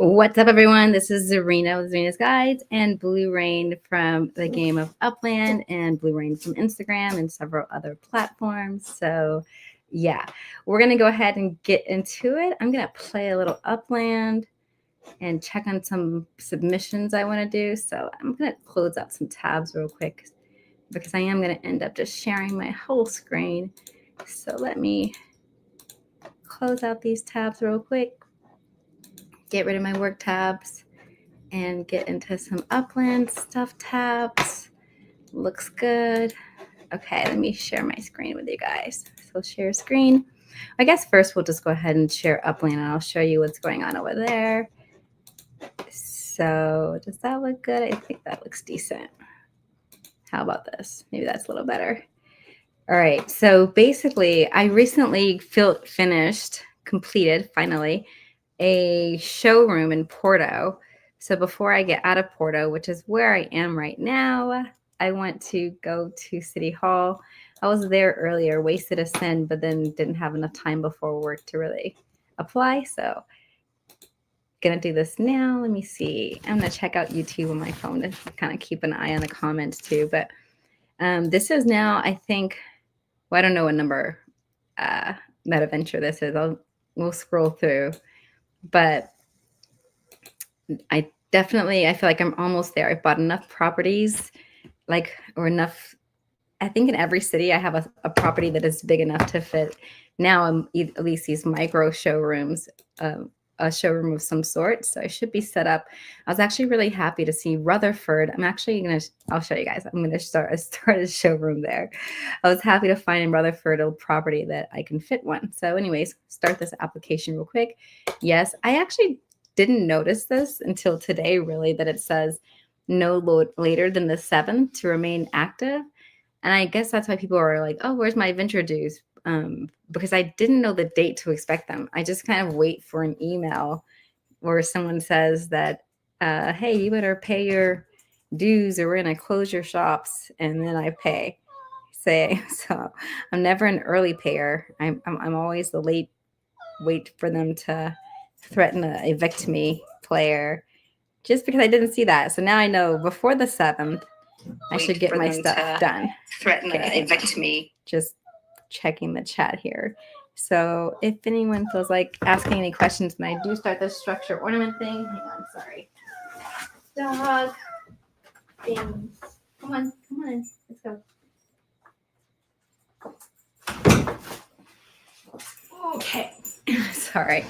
What's up, everyone? This is Zarina with Zarina's Guides and Blue Rain from the game of Upland and Blue Rain from Instagram and several other platforms. So, yeah, we're going to go ahead and get into it. I'm going to play a little Upland and check on some submissions I want to do. So, I'm going to close out some tabs real quick because I am going to end up just sharing my whole screen. So, let me close out these tabs real quick. Get rid of my work tabs and get into some Upland stuff tabs. Looks good. Okay, let me share my screen with you guys. So share screen. I guess first we'll just go ahead and share Upland and I'll show you what's going on over there. So does that look good? I think that looks decent. How about this? Maybe that's a little better. All right, so basically I recently completed finally, a showroom in Porto. So before I get out of Porto, which is where I am right now, I want to go to City Hall. I was there earlier, wasted a sin, but then didn't have enough time before work to really apply. So gonna do this now. Let me see. I'm gonna check out YouTube on my phone to kind of keep an eye on the comments too. But this is now, I think, well, I don't know what number meta venture this is. We'll scroll through. But I feel like I'm almost there. I bought enough properties, or enough. I think in every city I have a property that is big enough to fit now at least these micro showrooms, a showroom of some sort. So I should be set up. I was actually really happy to see Rutherford. I'll show you guys. I'm going to start a showroom there. I was happy to find in Rutherford a property that I can fit one. So anyways, start this application real quick. Yes, I actually didn't notice this until today, really, that it says no later than the 7th to remain active. And I guess that's why people are like, oh, where's my venture dues? Because I didn't know the date to expect them. I just kind of wait for an email where someone says that, hey, you better pay your dues or we're going to close your shops. And then I pay. So I'm never an early payer. I'm always the late wait for them to threaten to evict me player just because I didn't see that. So now I know before the 7th, I should get my stuff done. Threaten to evict me. Just checking the chat here. So if anyone feels like asking any questions when I do start the structure ornament thing, hang on, sorry. Dog things. Come on, let's go. Okay, sorry.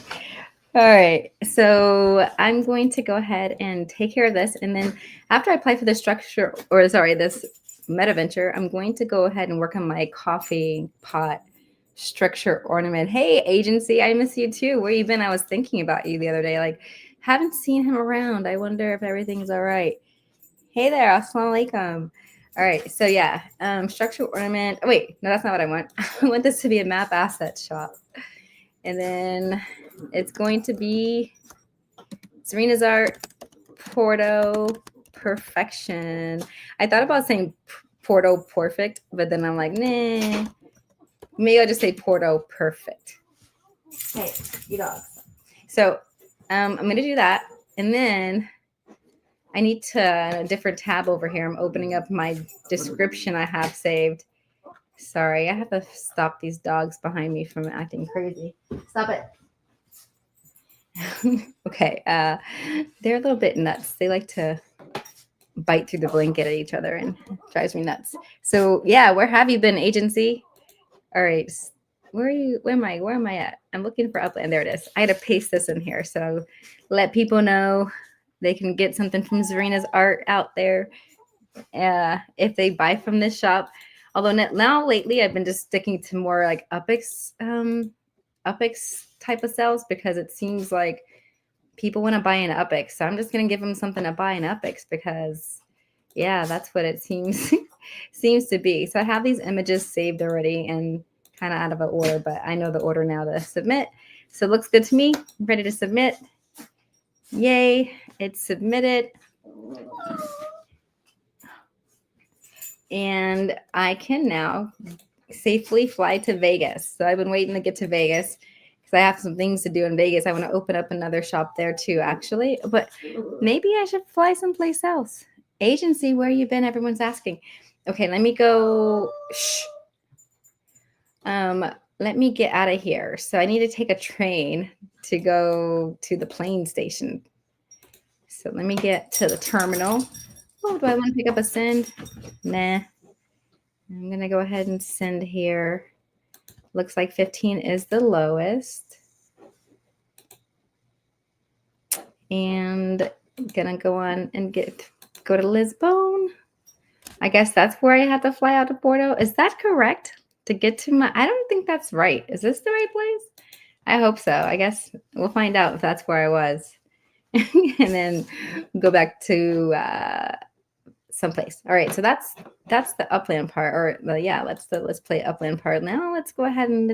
All right, so I'm going to go ahead and take care of this. And then after I apply for the structure, this meta venture, I'm going to go ahead and work on my coffee pot structure ornament. Hey, agency, I miss you too. Where you been? I was thinking about you the other day. Like, haven't seen him around. I wonder if everything's all right. Hey there, assalamu alaikum. All right, so yeah, structure ornament. Oh, wait, no, that's not what I want. I want this to be a map asset shop. And then it's going to be Serena's Art, Porto Perfection. I thought about saying Porto Perfect, but then I'm like, nah. Maybe I'll just say Porto Perfect. Hey, you dogs. So I'm going to do that. And then I need a different tab over here. I'm opening up my description I have saved. Sorry, I have to stop these dogs behind me from acting crazy. Stop it. Okay, they're a little bit nuts. They like to bite through the blanket at each other and it drives me nuts. So yeah, where have you been, agency? All right, where are you? Where am I at? I'm looking for Upland. There it is. I had to paste this in here, so let people know they can get something from Serena's Art out there if they buy from this shop. Although now lately I've been just sticking to more like Upix type of sales because it seems like people want to buy an Upix. So I'm just going to give them something to buy an Upix because, yeah, that's what it seems to be. So I have these images saved already and kind of out of an order, but I know the order now to submit. So it looks good to me. I'm ready to submit. Yay, it's submitted. And I can now safely fly to Vegas. So I've been waiting to get to Vegas because I have some things to do in Vegas. I want to open up another shop there too, actually. But maybe I should fly someplace else. Agency, where you been? Everyone's asking. Okay, let me go. Shh. Let me get out of here. So I need to take a train to go to the plane station. So let me get to the terminal. Oh, do I want to pick up a send? Nah. I'm going to go ahead and send here. Looks like 15 is the lowest. And I'm going to go on and go to Lisbon. I guess that's where I have to fly out to Porto. Is that correct? To get to my, I don't think that's right. Is this the right place? I hope so. I guess we'll find out if that's where I was. And then go back to someplace. All right, so that's the Upland part, or yeah, let's play Upland part. Now let's go ahead and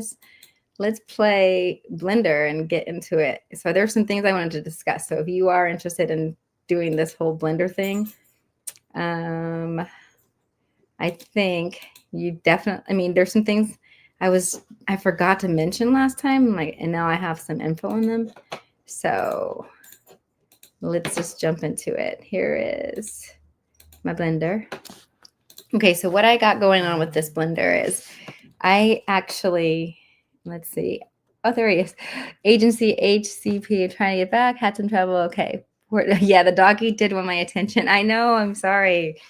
let's play Blender and get into it. So there's some things I wanted to discuss. So if you are interested in doing this whole Blender thing, I think you definitely, I mean, there's some things I forgot to mention last time, and now I have some info on them. So let's just jump into it. Here is my Blender. Okay, so what I got going on with this Blender is I actually, let's see. Oh, there he is. Agency HCP, trying to get back, had some trouble. Okay. Yeah, the doggy did want my attention. I know, I'm sorry.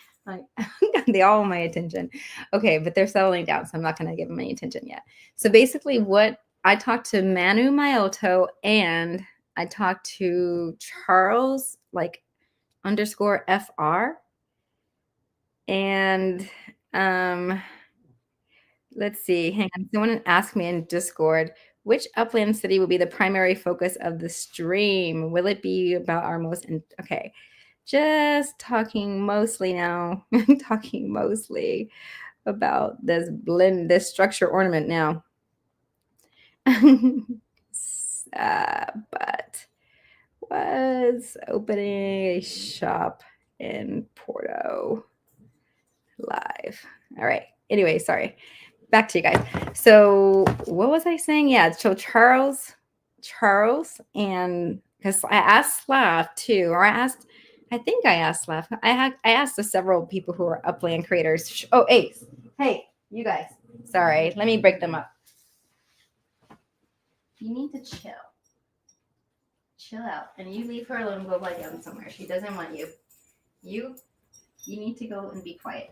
They all want my attention. Okay, but they're settling down, so I'm not going to give them any attention yet. So basically what I talked to Manu Mayoto and I talked to Charles, like _FR. And let's see, hang on. Someone asked me in Discord, which Upland city will be the primary focus of the stream? Will it be about our most, okay, just talking mostly now, talking mostly about this structure ornament now. But was opening a shop in Porto live. All right. Anyway, sorry. Back to you guys. So what was I saying? Yeah. So Charles, and because I asked Slav too, or I think I asked Slav. I asked several people who are Upland creators. Oh, Ace. Hey, you guys. Sorry. Let me break them up. You need to chill. Chill out. And you leave her alone and go lie down somewhere. She doesn't want you. You need to go and be quiet.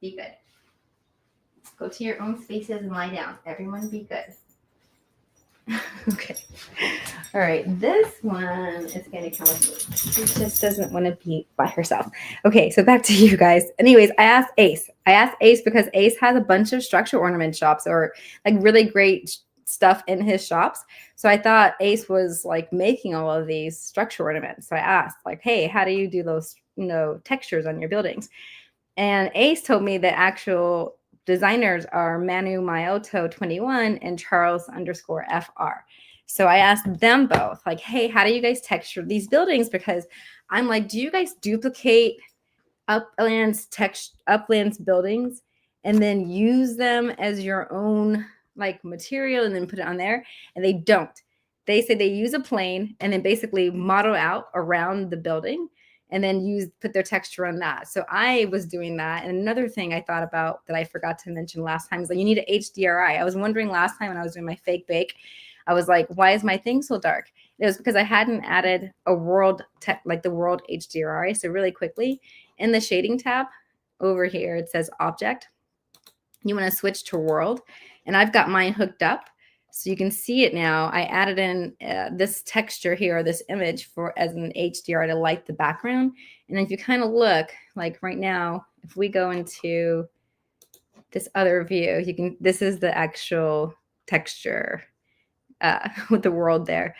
Be good. Go to your own spaces and lie down. Everyone be good. Okay. All right. This one is going to come with me. She just doesn't want to be by herself. Okay. So back to you guys. Anyways, I asked Ace. Because Ace has a bunch of structure ornament shops or like really great stuff in his shops. So I thought Ace was like making all of these structure ornaments. So I asked like, hey, how do you do those, textures on your buildings? And Ace told me that actual designers are Manu Mayoto 21 and Charles _FR. So I asked them both, like, hey, how do you guys texture these buildings? Because I'm like, do you guys duplicate Upland's buildings and then use them as your own like material and then put it on there? And they don't. They say they use a plane and then basically model out around the building and then put their texture on that. So I was doing that. And another thing I thought about that I forgot to mention last time is like you need an HDRI. I was wondering last time when I was doing my fake bake, I was like, why is my thing so dark? It was because I hadn't added a world like the world HDRI. So really quickly in the shading tab over here, it says object. You want to switch to world. And I've got mine hooked up. So you can see it now. I added in this texture here, this image as an HDR to light the background. And if you kind of look, like right now, if we go into this other view, this is the actual texture with the world there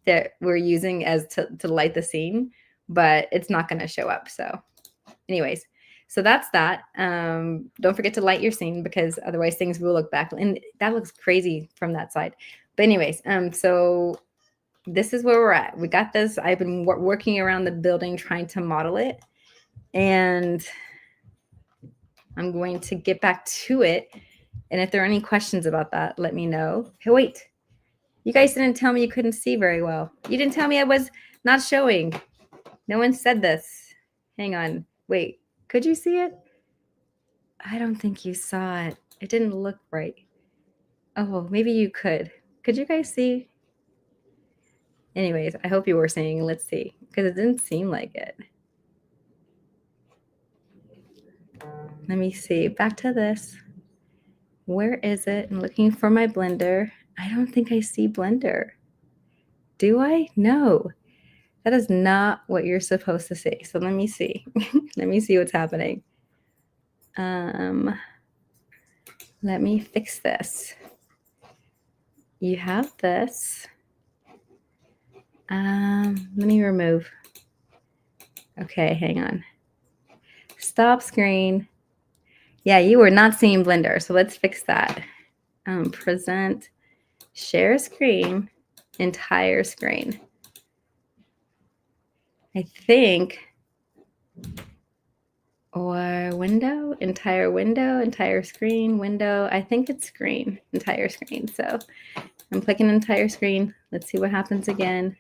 that we're using as to light the scene, but it's not going to show up. So anyways, so that's that. Don't forget to light your scene because otherwise things will look back. And that looks crazy from that side. But anyways, so this is where we're at. We got this. I've been working around the building trying to model it. And I'm going to get back to it. And if there are any questions about that, let me know. Hey, wait. You guys didn't tell me you couldn't see very well. You didn't tell me I was not showing. No one said this. Hang on. Wait, could you see it? I don't think you saw it. It didn't look right. Oh, maybe you could. Could you guys see? Anyways, I hope you were seeing. Let's see. Because it didn't seem like it. Let me see. Back to this. Where is it? I'm looking for my blender. I don't think I see blender. Do I? No. That is not what you're supposed to see. So let me see. Let me see what's happening. Let me fix this. You have this. Let me remove. Okay, hang on. Stop screen. Yeah, you were not seeing Blender, so let's fix that. Present, share screen, entire screen. I think, or window, entire screen, window. I think it's screen, entire screen. So I'm clicking entire screen. Let's see what happens again.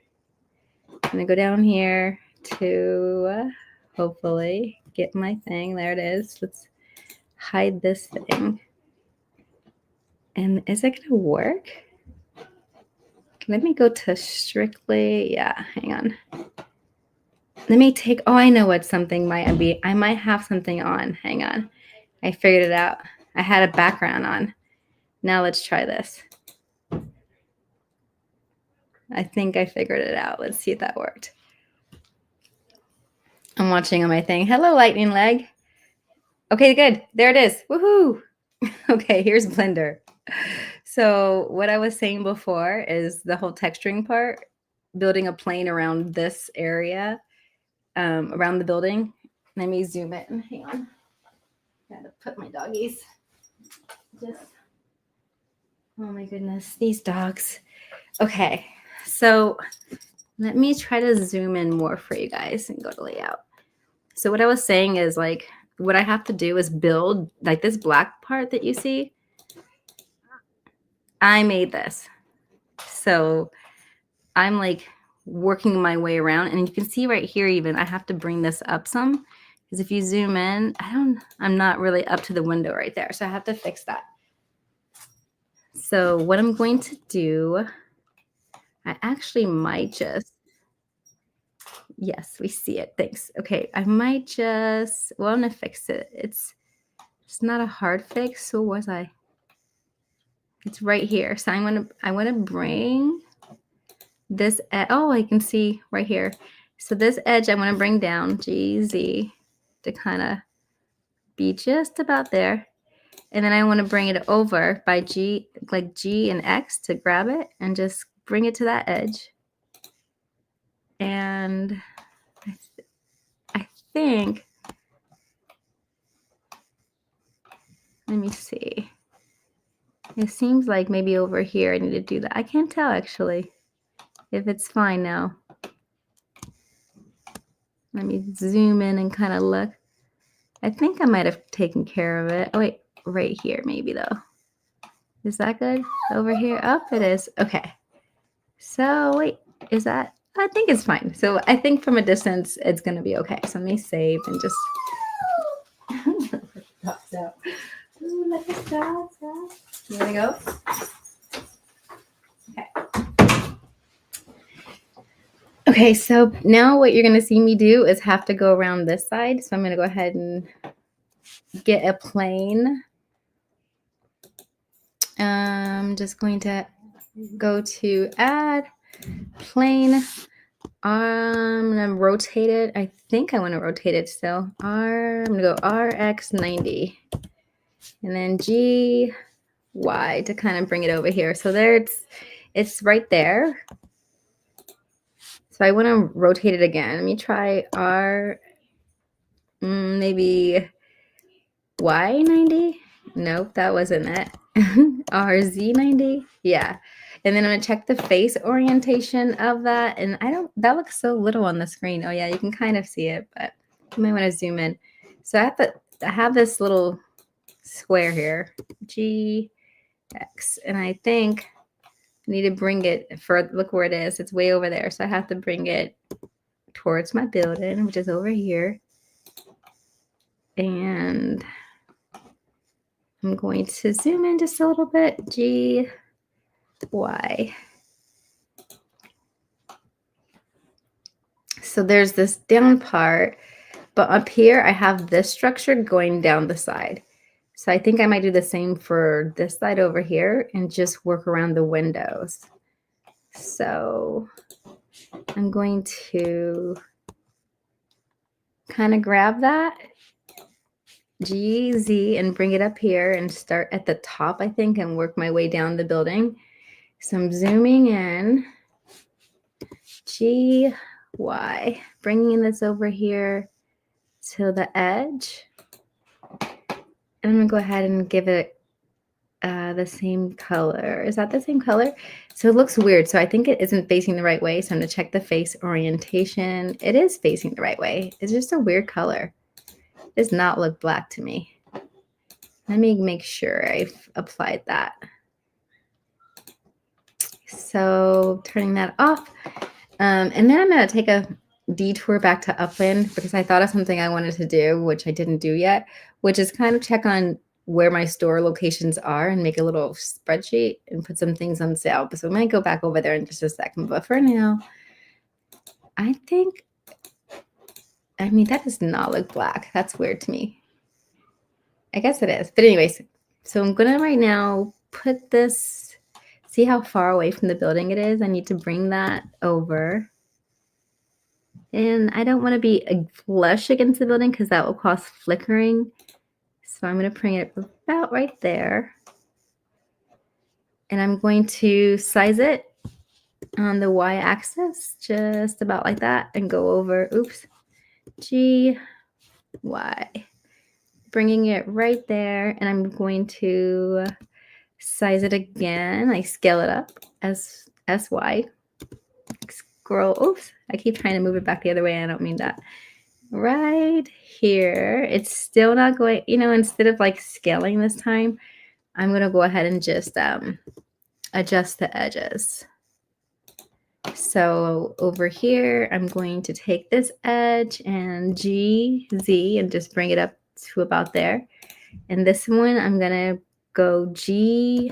I'm gonna go down here to hopefully get my thing. There it is. Let's hide this thing. And is it gonna work? Let me go to strictly, yeah, hang on. Let me take, oh, I know what something might be. I might have something on. Hang on. I figured it out. I had a background on. Now let's try this. I think I figured it out. Let's see if that worked. I'm watching on my thing. Hello, lightning leg. Okay, good. There it is. Woohoo. Okay, here's Blender. So what I was saying before is the whole texturing part, building a plane around this area, around the building. Let me zoom in. Hang on. Gotta put my doggies. Just, oh my goodness, these dogs. Okay, so let me try to zoom in more for you guys and go to layout. So what I was saying is like, what I have to do is build like this black part that you see. I made this. So I'm like working my way around, and you can see right here even I have to bring this up some, because if you zoom in, I'm not really up to the window right there, so I have to fix that. So what I'm going to do, I actually might just, yes, we see it, thanks. Okay, I might just, well, I'm gonna fix it. It's not a hard fix. So was I? It's right here. So I want to bring this, oh, I can see right here. So this edge I want to bring down, GZ, to kind of be just about there. And then I want to bring it over by G, like G and X to grab it and just bring it to that edge. And I think, let me see. It seems like maybe over here I need to do that. I can't tell actually if it's fine now. Let me zoom in and kind of look. I think I might have taken care of it. Oh, wait, right here maybe though. Is that good? Over here? Oh, it is. Okay. So wait, is that? I think it's fine. So I think from a distance, it's going to be okay. So let me save and just. Ooh, let me stop. Here we go. Okay. Okay, so now what you're going to see me do is have to go around this side. So I'm going to go ahead and get a plane. I'm just going to go to add plane. I'm going to rotate it. I think I want to rotate it still. I'm going to go RX90. And then GY to kind of bring it over here. So there it's right there. So I want to rotate it again. Let me try maybe Y90. Nope, that wasn't it. RZ90. Yeah. And then I'm going to check the face orientation of that. And that looks so little on the screen. Oh yeah, you can kind of see it, but you might want to zoom in. So I have this little square here, GX. And I think need to bring it further. Look where it is. It's way over there. So I have to bring it towards my building, which is over here. And I'm going to zoom in just a little bit. G, Y. So there's this down part, but up here I have this structure going down the side. So I think I might do the same for this side over here and just work around the windows. So I'm going to kind of grab that G, Z, and bring it up here and start at the top, I think, and work my way down the building. So I'm zooming in, G, Y, bringing this over here to the edge. And I'm going to go ahead and give it the same color. Is that the same color? So it looks weird. So I think it isn't facing the right way. So I'm going to check the face orientation. It is facing the right way. It's just a weird color. It does not look black to me. Let me make sure I've applied that. So turning that off. And then I'm going to take a detour back to Upland because I thought of something I wanted to do, which I didn't do yet, which is kind of check on where my store locations are and make a little spreadsheet and put some things on sale. So I might go back over there in just a second. But for now, I think, I mean, that does not look black. That's weird to me. I guess it is. But anyways, so I'm going to right now put this, see how far away from the building it is. I need to bring that over. And I don't want to be flush against the building because that will cause flickering. So I'm going to bring it about right there. And I'm going to size it on the y-axis, just about like that, and go over, oops, G, Y. Bringing it right there, and I'm going to size it again. I scale it up as SY. Scroll, oops, I keep trying to move it back the other way. I don't mean that. Right here, it's still not going, you know, instead of like scaling this time, I'm going to go ahead and just adjust the edges. So over here, I'm going to take this edge and G, Z, and just bring it up to about there. And this one, I'm going to go G,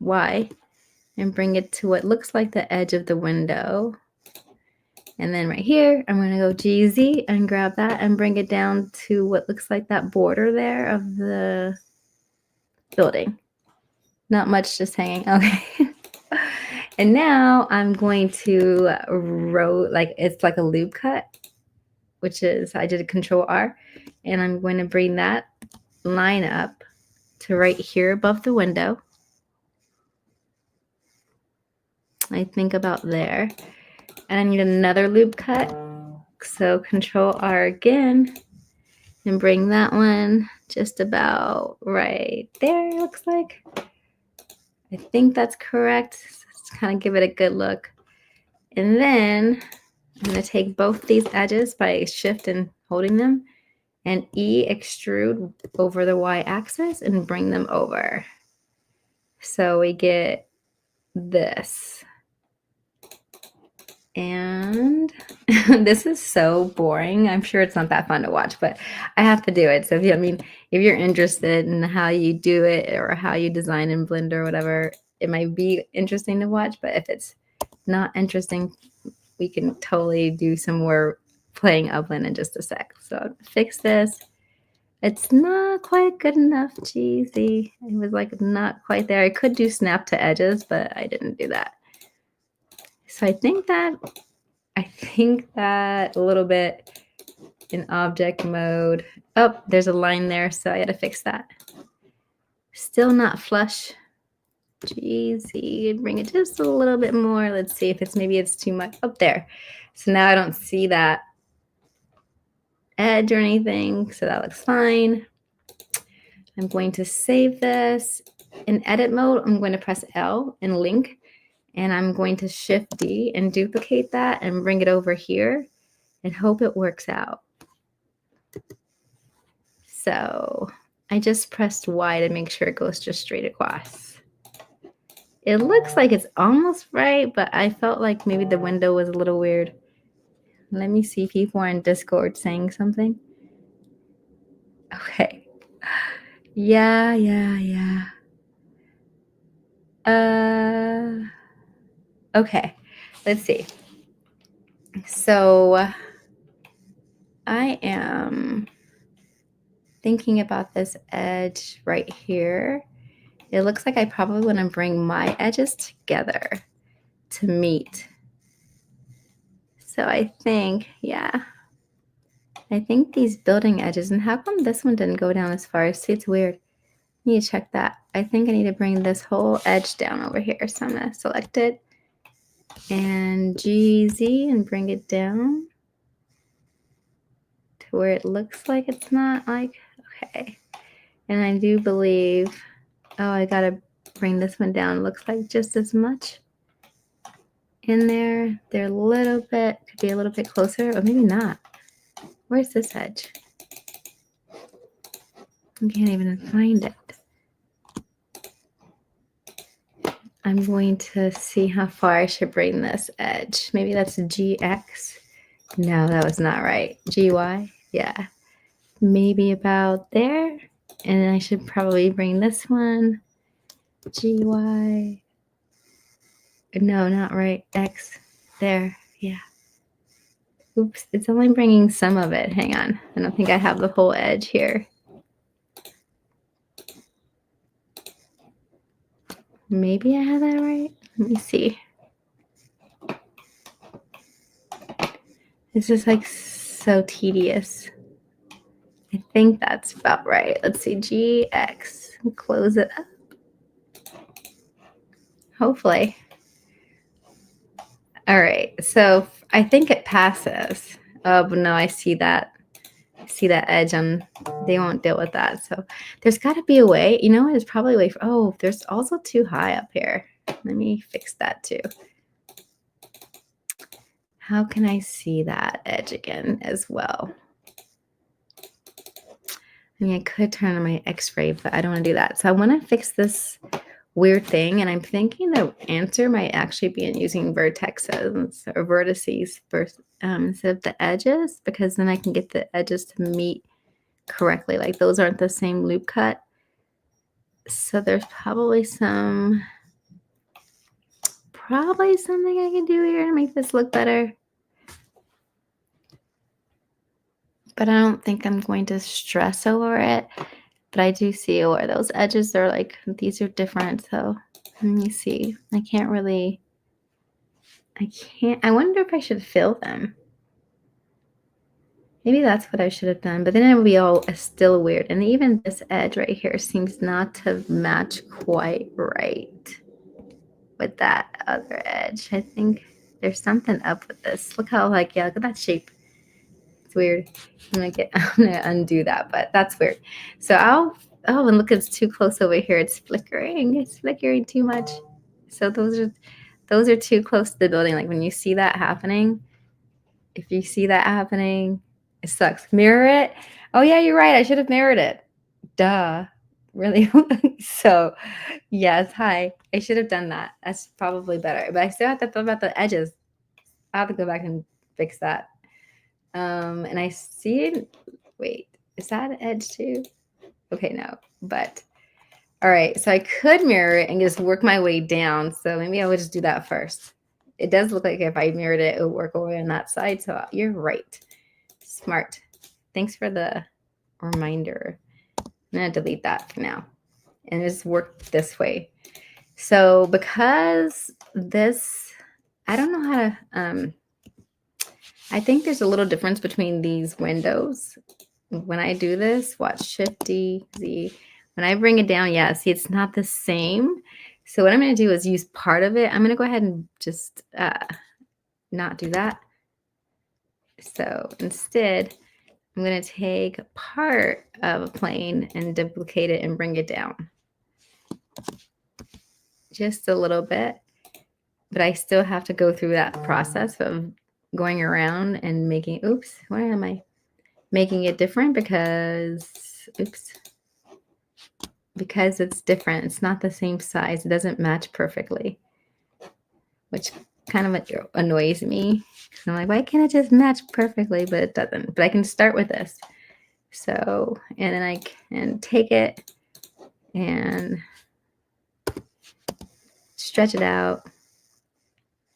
Y, and bring it to what looks like the edge of the window. And then right here, I'm going to go G, Z, and grab that and bring it down to what looks like that border there of the building. Not much, just hanging. Okay. And now I'm going to like it's like a loop cut, which is, I did a Control R, and I'm going to bring that line up to right here above the window. I think about there. And I need another loop cut. So Control R again, and bring that one just about right there, it looks like. I think that's correct. Let's kind of give it a good look. And then I'm going to take both these edges by shift and holding them, and E extrude over the y-axis and bring them over. So we get this. And this is so boring. I'm sure it's not that fun to watch, but I have to do it. So if you're interested in how you do it or how you design in Blender or whatever, it might be interesting to watch. But if it's not interesting, we can totally do some more playing Upland in just a sec. So fix this. It's not quite good enough. Cheesy. It was like not quite there. I could do snap to edges, but I didn't do that. So I think that a little bit in object mode. Oh, there's a line there, so I got to fix that. Still not flush. Cheesy. Bring it just a little bit more. Let's see if maybe it's too much up there. So now I don't see that edge or anything, so that looks fine. I'm going to save this. In edit mode, I'm going to press L and link, and I'm going to Shift D and duplicate that and bring it over here and hope it works out. So I just pressed Y to make sure it goes just straight across. It looks like it's almost right, but I felt like maybe the window was a little weird. Let me see people are in Discord saying something. Okay. Yeah. Okay. Let's see. So I am thinking about this edge right here. It looks like I probably want to bring my edges together to meet. So I think, yeah, I think these building edges, and how come this one didn't go down as far? See, it's weird. I need to check that. I think I need to bring this whole edge down over here. So I'm going to select it and GZ and bring it down to where it looks like it's not like, okay. And I do believe, oh, I got to bring this one down. Looks like just as much in there. They're a little bit, could be a little bit closer, or maybe not. Where's this edge? I can't even find it. I'm going to see how far I should bring this edge. Maybe that's GX. No, that was not right. GY, yeah. Maybe about there. And I should probably bring this one. GY. No, not right. X. There, yeah. Oops, it's only bringing some of it. Hang on. I don't think I have the whole edge here. Maybe I have that right. Let me see. This is like so tedious. I think that's about right. Let's see, GX. Close it up. Hopefully. All right, so I think it passes. Oh, but no, I see that. I see that edge on, they won't deal with that. So there's got to be a way. You know what? It's probably a way. Oh, there's also too high up here. Let me fix that too. How can I see that edge again as well? I mean, I could turn on my X-ray, but I don't want to do that. So I want to fix this weird thing, and I'm thinking the answer might actually be in using vertexes or vertices first, instead of the edges, because then I can get the edges to meet correctly. Like those aren't the same loop cut. So there's probably something I can do here to make this look better. But I don't think I'm going to stress over it. But I do see where those edges are like, these are different. So let me see. I wonder if I should fill them. Maybe that's what I should have done. But then it would be all still weird. And even this edge right here seems not to match quite right with that other edge. I think there's something up with this. Look how look at that shape. It's weird. I'm gonna undo that, but that's weird. So oh, and look, it's too close over here. It's flickering. It's flickering too much. So those are too close to the building. Like when you see that happening, if you see that happening, it sucks. Mirror it. Oh yeah, you're right. I should have mirrored it. Duh. Really? So yes, hi. I should have done that. That's probably better. But I still have to think about the edges. I'll have to go back and fix that. And I see it. Wait, is that an edge too? Okay, no, but all right. So I could mirror it and just work my way down. So maybe I would just do that first. It does look like if I mirrored it, it would work over on that side. So you're right. Smart. Thanks for the reminder. I'm going to delete that for now and just work this way. So because this, I don't know how to, I think there's a little difference between these windows. When I do this, watch Shift D, Z. When I bring it down, yeah, see, it's not the same. So what I'm going to do is use part of it. I'm going to go ahead and just not do that. So instead, I'm going to take part of a plane and duplicate it and bring it down. Just a little bit. But I still have to go through that process of going around and making, oops, why am I making it different? Because, oops. because it's different. It's not the same size. It doesn't match perfectly, which kind of annoys me. I'm like, why can't it just match perfectly? But it doesn't. But I can start with this. So, and then I can take it and stretch it out.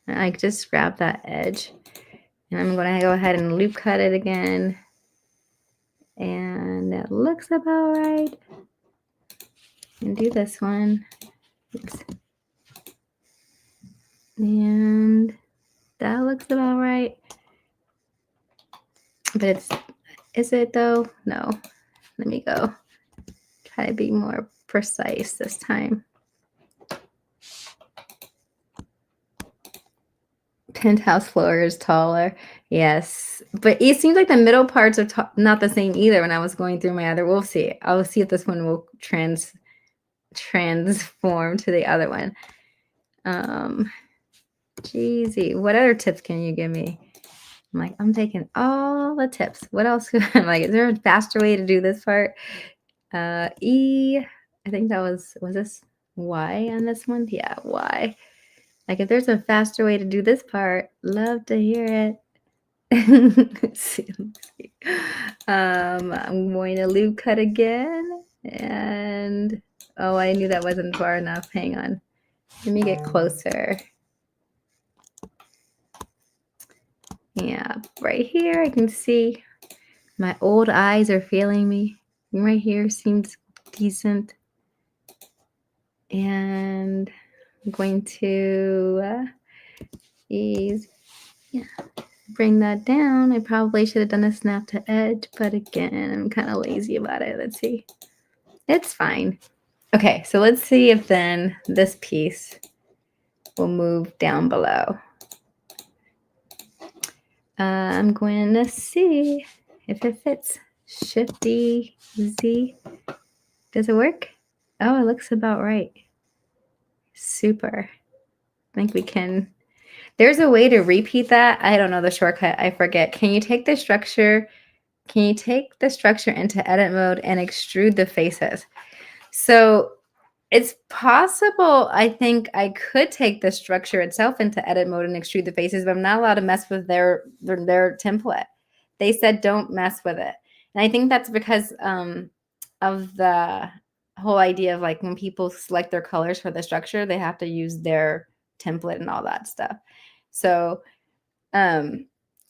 And I just grab that edge. And I'm going to go ahead and loop cut it again. And it looks about right. And do this one. Oops. And that looks about right. But is it though? No. Let me go. Try to be more precise this time. Penthouse floor is taller. Yes. But it seems like the middle parts are not the same either when I was going through my other. We'll see. I'll see if this one will transform to the other one. Jeezy. What other tips can you give me? I'm like, I'm taking all the tips. What else? I'm like, is there a faster way to do this part? E, I think that was this Y on this one? Yeah, Y. Like, if there's a faster way to do this part, love to hear it. Let's see. I'm going to loop cut again. And, oh, I knew that wasn't far enough. Hang on. Let me get closer. Yeah, right here I can see my old eyes are failing me. Right here seems decent. And I'm going to bring that down. I probably should have done a snap to edge, but again, I'm kind of lazy about it. Let's see. It's fine. Okay, so let's see if then this piece will move down below. I'm going to see if it fits. Shifty Z. Does it work? Oh, it looks about right. Super. I think we can. There's a way to repeat that. I don't know the shortcut. I forget. Can you take the structure? Can you take the structure into edit mode and extrude the faces? So it's possible. I think I could take the structure itself into edit mode and extrude the faces, but I'm not allowed to mess with their template. They said don't mess with it. And I think that's because of the whole idea of like when people select their colors for the structure, they have to use their template and all that stuff. So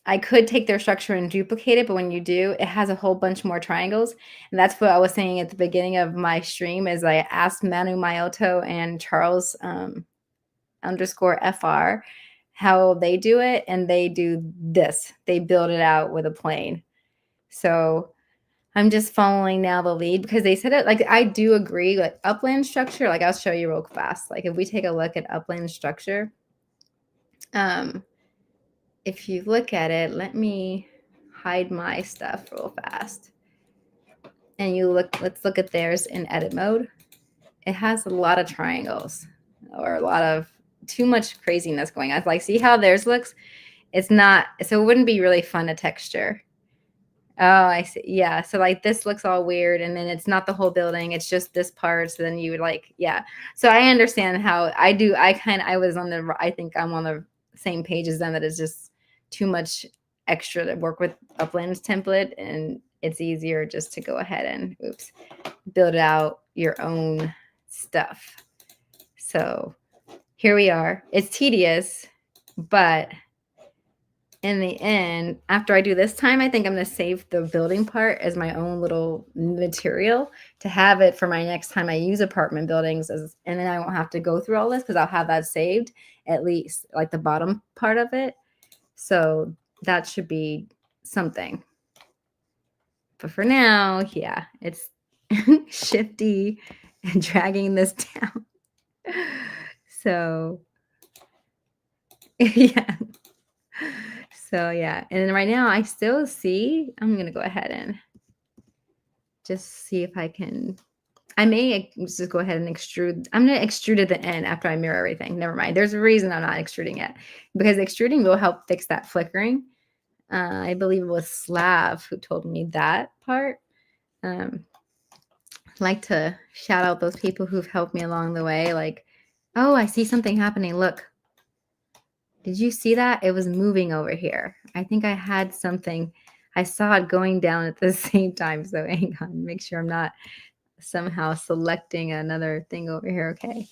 I could take their structure and duplicate it, but when you do, it has a whole bunch more triangles. And that's what I was saying at the beginning of my stream is I asked Manu Mayoto and Charles _FR how they do it. And they do this. They build it out with a plane. So I'm just following now the lead because they said it like I do agree. Like Upland structure, like I'll show you real fast. Like if we take a look at Upland structure, if you look at it, let me hide my stuff real fast. And you look, let's look at theirs in edit mode. It has a lot of triangles or a lot of too much craziness going on. Like, see how theirs looks? It's not, so it wouldn't be really fun to texture. Oh, I see. Yeah. So like this looks all weird and then it's not the whole building. It's just this part. So then you would like, yeah. So I understand how I do. I think I'm on the same page as them that it's just too much extra to work with Upland's template. And it's easier just to go ahead and build out your own stuff. So here we are. It's tedious, but in the end, after I do this time, I think I'm going to save the building part as my own little material to have it for my next time I use apartment buildings. And then I won't have to go through all this because I'll have that saved, at least like the bottom part of it. So that should be something. But for now, yeah, it's shifty and dragging this down. So, yeah. So yeah, and right now I still see, I'm going to go ahead and just see if I can, I may just go ahead and extrude. I'm going to extrude at the end after I mirror everything. Never mind. There's a reason I'm not extruding yet because extruding will help fix that flickering. I believe it was Slav who told me that part. like to shout out those people who've helped me along the way. Like, oh, I see something happening. Look, did you see that? It was moving over here. I think I had something. I saw it going down at the same time. So hang on, make sure I'm not somehow selecting another thing over here. Okay.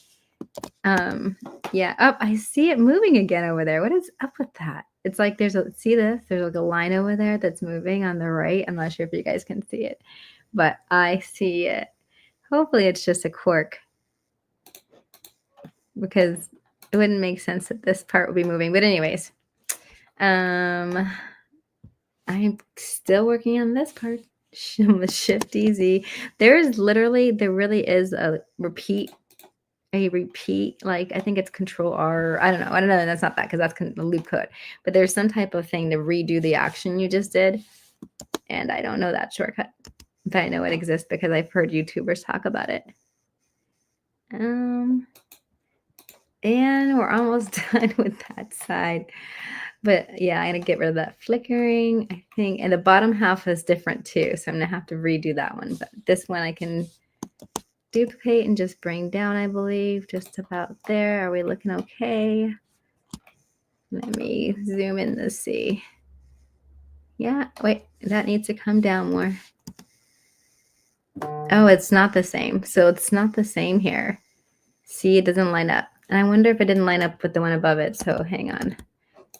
Yeah. Oh, I see it moving again over there. What is up with that? It's like there's a, see this? There's like a line over there that's moving on the right. I'm not sure if you guys can see it, but I see it. Hopefully it's just a quirk because it wouldn't make sense that this part would be moving. But anyways, I'm still working on this part. Shift easy. There really is a repeat, like I think it's Control R. I don't know. That's not that because that's the loop code. But there's some type of thing to redo the action you just did. And I don't know that shortcut. But I know it exists because I've heard YouTubers talk about it. And we're almost done with that side. But yeah, I'm going to get rid of that flickering, I think. And the bottom half is different too. So I'm going to have to redo that one. But this one I can duplicate and just bring down, I believe. Just about there. Are we looking okay? Let me zoom in to see. Yeah, wait, that needs to come down more. Oh, it's not the same. So it's not the same here. See, it doesn't line up. And I wonder if it didn't line up with the one above it. So hang on.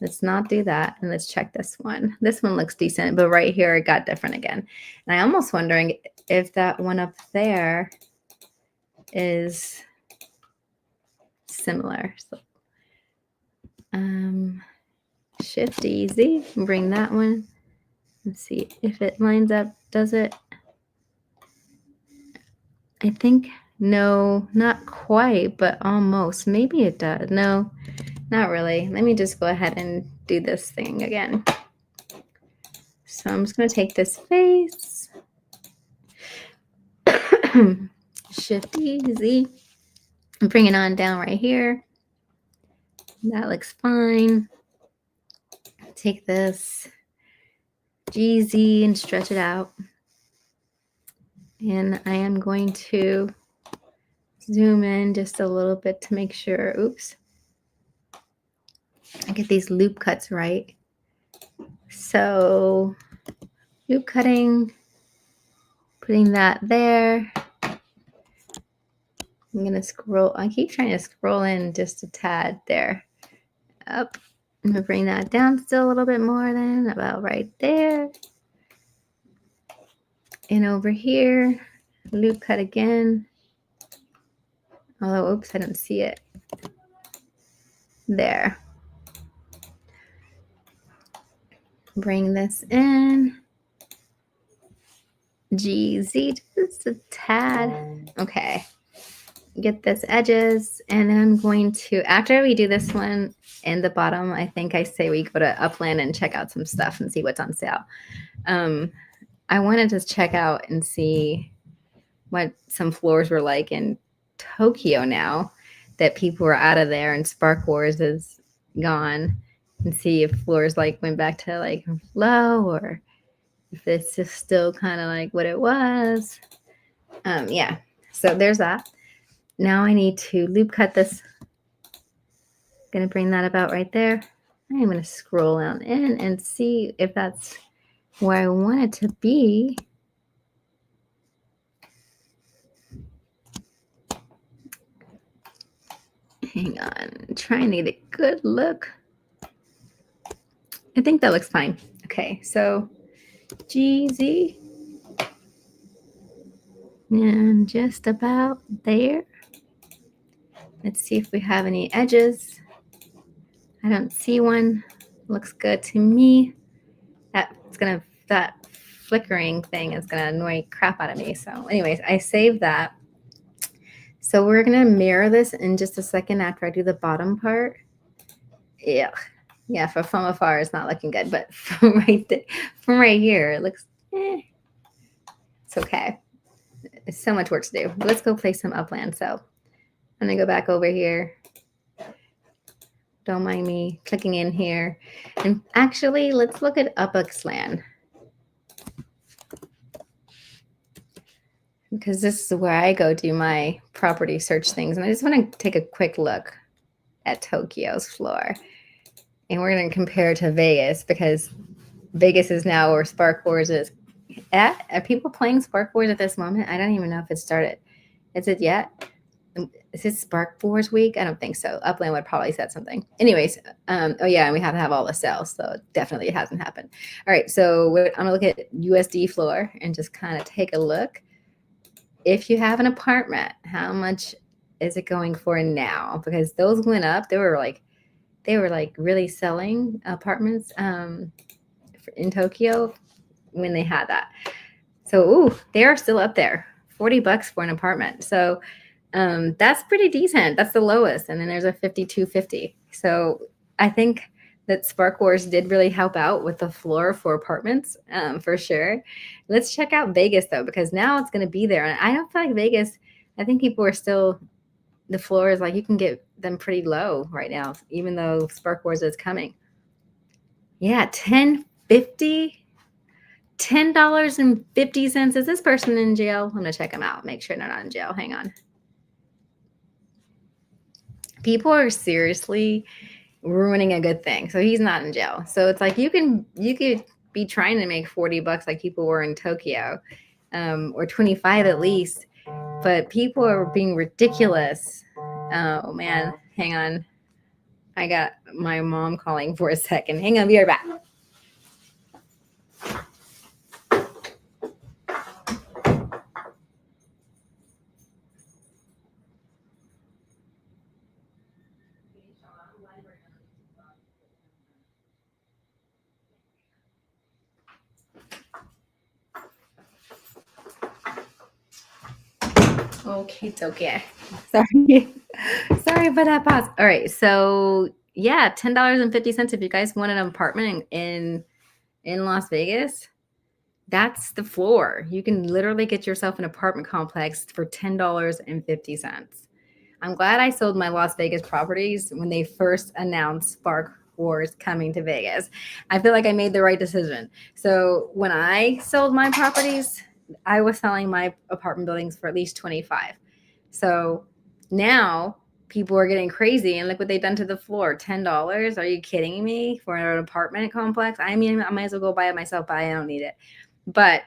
Let's not do that. And let's check this one. This one looks decent, but right here it got different again. And I'm almost wondering if that one up there is similar. So, Shift easy, bring that one. Let's see if it lines up. Does it? I think no, not quite, but almost. Maybe it does. No, not really. Let me just go ahead and do this thing again. So I'm just going to take this face, Shift easy, and bring it on down right here. That looks fine. Take this GZ and stretch it out. And I am going to zoom in just a little bit to make sure, oops, I get these loop cuts right. So loop cutting, putting that there. I'm going to scroll. I keep trying to scroll in just a tad there. Up. I'm going to bring that down still a little bit more then, about right there. And over here, loop cut again. Although, oops, I don't see it. There. Bring this in. GZ just a tad. Okay. Get this edges, and then I'm going to, after we do this one in the bottom, I think I say we go to Upland and check out some stuff and see what's on sale. I wanted to check out and see what some floors were like in Tokyo now that people are out of there and Spark Wars is gone, and see if floors like went back to like low or if it's just still kind of like what it was. Yeah, so there's that. Now I need to loop cut this. Going to bring that about right there. I'm going to scroll down in and see if that's where I want it to be. Hang on, I'm trying to get a good look. I think that looks fine. Okay, so GZ. And just about there. Let's see if we have any edges. I don't see one. Looks good to me. That flickering thing is gonna annoy crap out of me. So anyways, I saved that. So we're gonna mirror this in just a second after I do the bottom part. Yeah, from afar it's not looking good, but from right here it looks it's okay. It's so much work to do. Let's go play some Upland. So I'm gonna go back over here. Don't mind me clicking in here. And actually, let's look at Upland. because this is where I go do my property search things. And I just want to take a quick look at Tokyo's floor. And we're going to compare to Vegas because Vegas is now where Spark Wars is at. Are people playing Spark Wars at this moment? I don't even know if it started. Is it yet? Is it Spark Wars week? I don't think so. Upland would probably said something. Anyways, oh yeah, and we have to have all the sales, so definitely it hasn't happened. All right, so I'm gonna look at USD floor and just kind of take a look. If you have an apartment, how much is it going for now? Because those went up. They were like really selling apartments in Tokyo when they had that. So ooh, they are still up there. $40 for an apartment. So that's pretty decent. That's the lowest. And then there's a 5250. So I think that Spark Wars did really help out with the floor for apartments for sure. Let's check out Vegas though, because now it's going to be there. And I don't feel like Vegas, I think people are still, the floor is like, you can get them pretty low right now, even though Spark Wars is coming. Yeah, 1050. $10.50. Is this person in jail? I'm going to check them out. Make sure they're not in jail. Hang on. People are seriously ruining a good thing. So he's not in jail. So it's like you could be trying to make $40 like people were in Tokyo, or 25 at least. But people are being ridiculous. Oh man, hang on. I got my mom calling for a second. Hang on, be right back. Okay, it's okay. Sorry for that pause. All right, so yeah, $10.50 if you guys want an apartment in Las Vegas. That's the floor. You can literally get yourself an apartment complex for $10.50. I'm glad I sold my Las Vegas properties when they first announced Spark Wars coming to Vegas. I feel like I made the right decision. So when I sold my properties, I was selling my apartment buildings for at least 25. So now people are getting crazy, and look what they've done to the floor. $10. Are you kidding me for an apartment complex? I mean, I might as well go buy it myself, but I don't need it. But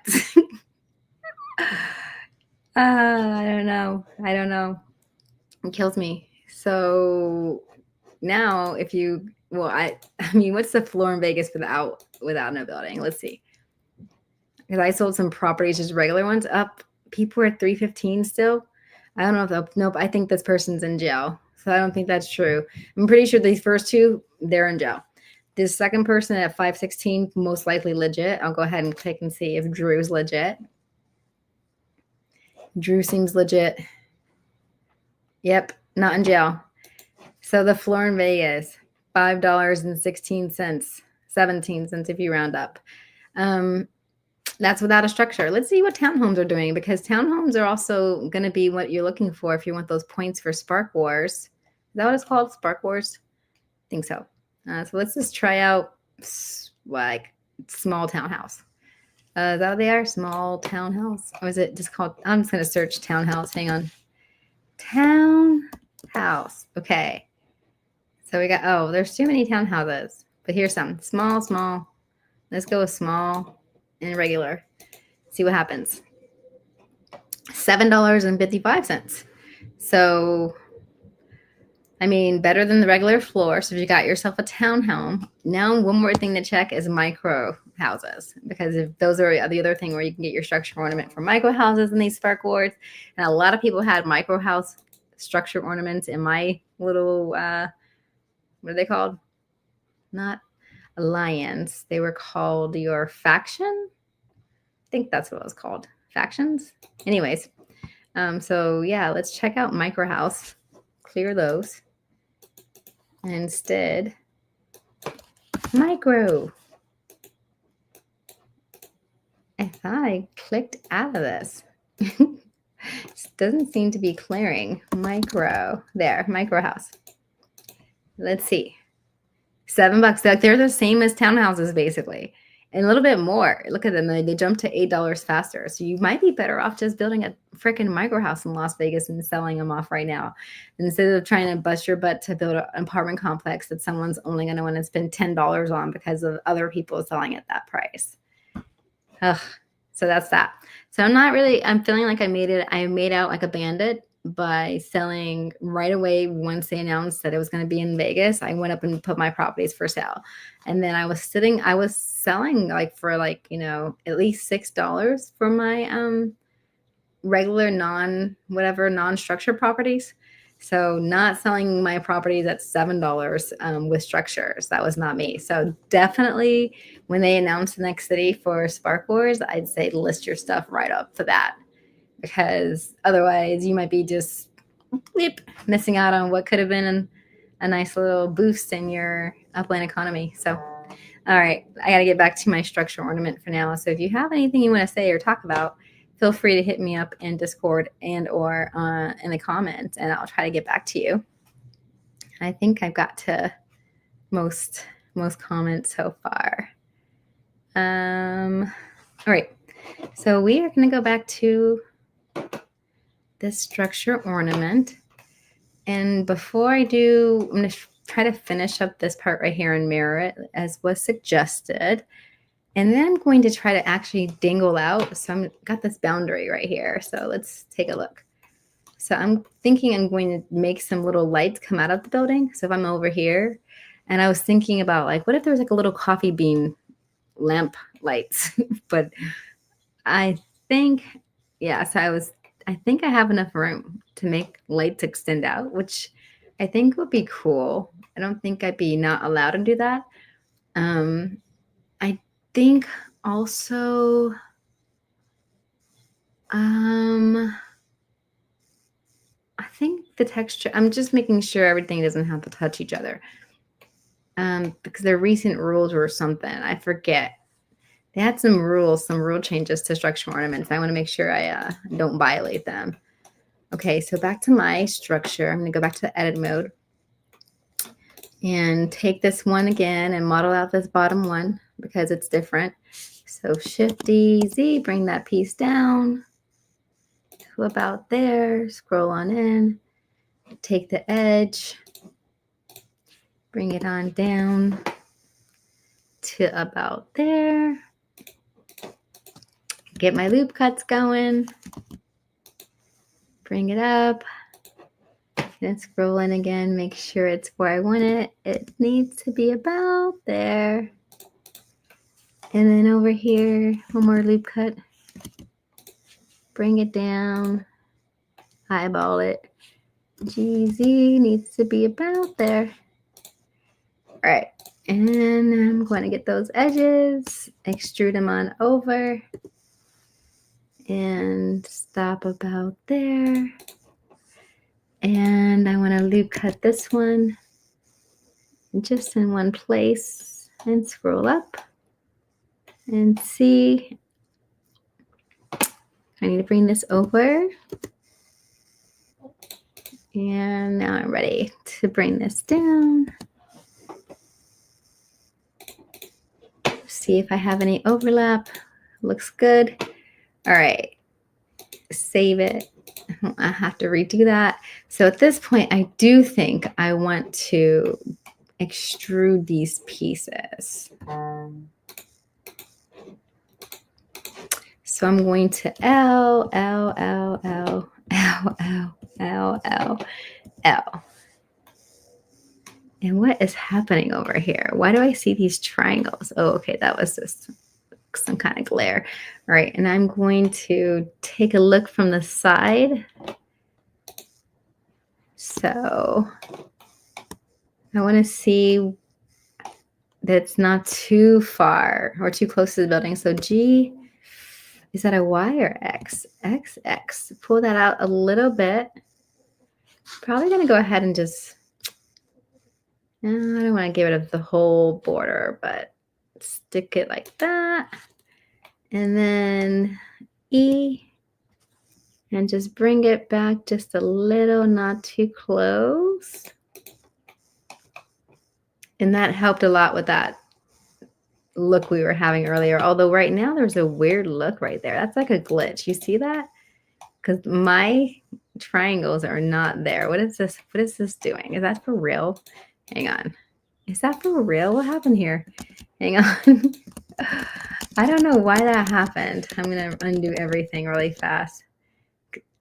I don't know. It kills me. So now if you, well, I mean, what's the floor in Vegas without no building? Let's see. Because I sold some properties, just regular ones up. People are at 315 still. I don't know if nope. I think this person's in jail. So I don't think that's true. I'm pretty sure these first two, they're in jail. This second person at 516, most likely legit. I'll go ahead and click and see if Drew's legit. Drew seems legit. Yep, not in jail. So the floor in Vegas, $5.16, 17 cents if you round up. That's without a structure. Let's see what townhomes are doing, because townhomes are also going to be what you're looking for if you want those points for Spark Wars. Is that what it's called? Spark Wars? I think so. So let's just try out like small townhouse. Is that what they are? Small townhouse? Or is it just called? I'm just going to search townhouse. Hang on. Townhouse. Okay. So we got, oh, there's too many townhouses. But here's some. Small. Let's go with small and regular. See what happens. $7.55. So, I mean, better than the regular floor. So if you got yourself a townhome, now one more thing to check is micro houses, because if those are the other thing where you can get your structure ornament for micro houses in these Spark Wars. And a lot of people had micro house structure ornaments in my little, what are they called? Not alliance. They were called your faction. I think that's what it was called. Factions. Anyways. So yeah, let's check out micro house. Clear those. And instead, micro. I thought I clicked out of this. It doesn't seem to be clearing. Micro. There, micro house. Let's see. $7. Like they're the same as townhouses, basically. And a little bit more. Look at them. They jumped to $8 faster. So you might be better off just building a freaking micro house in Las Vegas and selling them off right now. Instead of trying to bust your butt to build an apartment complex that someone's only going to want to spend $10 on because of other people selling at that price. Ugh. So that's that. So I'm feeling like I made out like a bandit by selling right away. Once they announced that it was going to be in Vegas, I went up and put my properties for sale. And then I was selling like for like, at least $6 for my regular non-structured properties. So not selling my properties at $7 with structures. That was not me. So definitely when they announce the next city for Spark Wars, I'd say list your stuff right up for that, because otherwise you might be just missing out on what could have been a nice little boost in your Upland economy. So, all right, I got to get back to my structure ornament for now. So if you have anything you want to say or talk about, feel free to hit me up in Discord and or in the comments, and I'll try to get back to you. I think I've got to most comments so far. All right, so we are going to go back to this structure ornament. And before I do, I'm going to try to finish up this part right here and mirror it as was suggested. And then I'm going to try to actually dingle out. So I've got this boundary right here. So let's take a look. So I'm thinking I'm going to make some little lights come out of the building. So if I'm over here, and I was thinking about like, what if there was like a little coffee bean lamp lights? But I think, yeah, so I think I have enough room to make lights extend out, which I think would be cool. I don't think I'd be not allowed to do that. I think also, I think the texture, I'm just making sure everything doesn't have to touch each other. Because their recent rules were something, I forget. They had some rule changes to structure ornaments. I want to make sure I don't violate them. Okay, so back to my structure. I'm going to go back to the edit mode and take this one again and model out this bottom one because it's different. So Shift-D-Z, bring that piece down to about there. Scroll on in. Take the edge. Bring it on down to about there. Get my loop cuts going. Bring it up. Then scroll in again. Make sure it's where I want it. It needs to be about there. And then over here, one more loop cut. Bring it down. Eyeball it. GZ needs to be about there. All right. And I'm going to get those edges, extrude them on over, and stop about there. And I want to loop cut this one just in one place and scroll up and see. I need to bring this over. And now I'm ready to bring this down. See if I have any overlap. Looks good. All right. Save it. I have to redo that. So at this point, I do think I want to extrude these pieces. So I'm going to L. And what is happening over here? Why do I see these triangles? Oh, okay, that was just some kind of glare. All right, and I'm going to take a look from the side. So I want to see that it's not too far or too close to the building. So G, is that a Y or X? X. Pull that out a little bit. Probably going to go ahead and just, I don't want to give it the whole border, but stick it like that. And then E, and just bring it back just a little, not too close. And that helped a lot with that look we were having earlier. Although right now there's a weird look right there. That's like a glitch. You see that? because my triangles are not there. What is this? What is this doing? Is that for real? Hang on. Is that for real? What happened here? Hang on. I don't know why that happened. I'm going to undo everything really fast.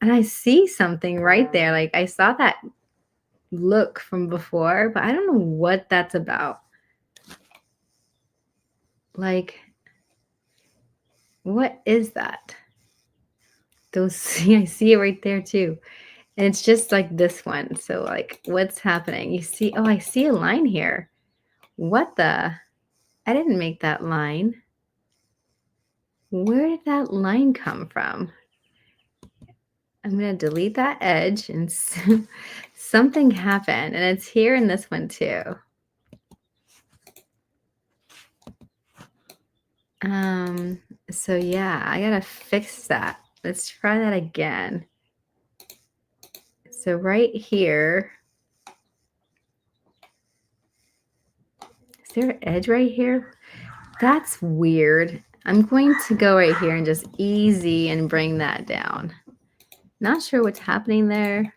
And I see something right there. Like I saw that look from before, but I don't know what that's about. Like, what is that? Those, I see it right there too. And it's just like this one. So like, what's happening? You see, oh, I see a line here. What the? I didn't make that line. Where did that line come from? I'm going to delete that edge and something happened. And it's here in this one too. So yeah, I got to fix that. Let's try that again. So right here, is there an edge right here? That's weird. I'm going to go right here and just easy and bring that down. Not sure what's happening there,